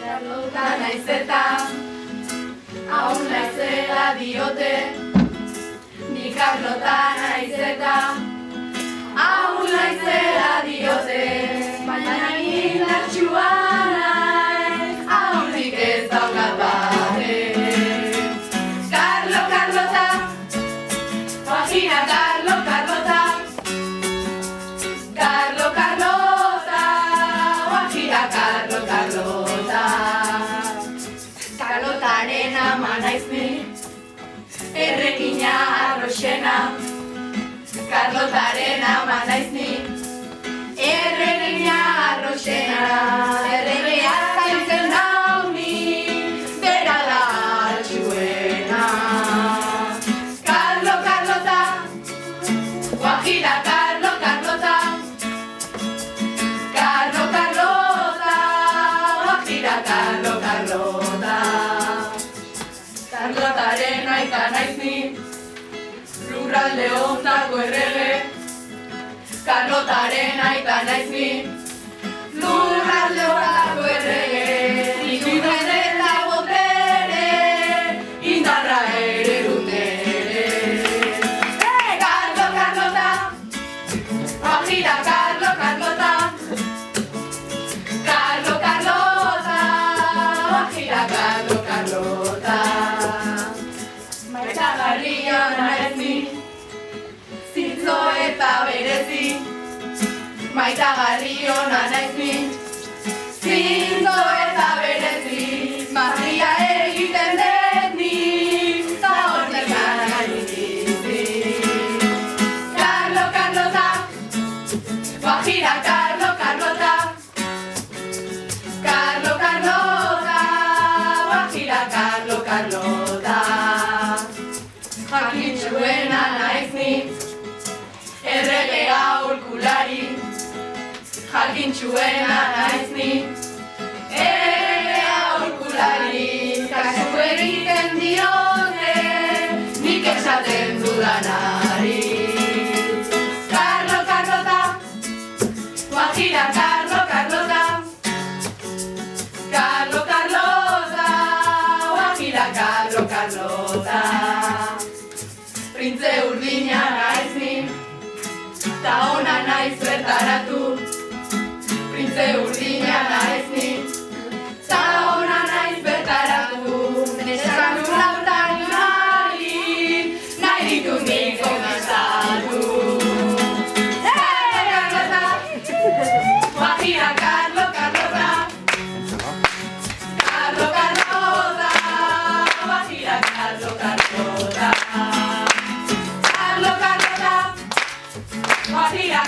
Karlota naiz eta hau naizela diote. Ni Karlota naiz eta hau naizela diote. Baina indartsua naiz, ahulrik ez daukat bate. Karlota, Guajira Karlota, Guajira Karlota. Karlotaren ama naiz ni, errekina arroxena. Karlotaren ama naiz ni, errekina arroxena. Erregea zaintzen nau ni, bera da altxuena. Karlota, Guajira Karlota, Guajira Karlota. Karlotaren aita naiz ni, lurralde hondako errege. Karlotaren aita naiz ni, lurralde hondako errege. Iturren eta botere, indarra ere dut ere. Karlota, Guajira Karlota, Guajira Karlota. Maitagarria naiz ni, zintzo eta berezi. Maitagarria naiz ni, zintzo eta berezi. Magia egiten dut ni, ta hortik nahi bizi. Karlota, Guajira Karlota, Guajira Karlota. Jakintsuena naiz ni, erregea aholkulari. Jakintsuena naiz ni, erregea aholkulari. Kasu egiten diote, nik esaten dudanari. Karlota, Guajira Karlota, Guajira Karlota. Printze urdina naiz ni, ta ona naiz bertaratu. Printze urdina naiz ni, ta ona naiz bertaratu. Nesan urlautan nahi ditu nik konquistatu. Karlota, Guajira Karlota, Guajira Karlota. Guajira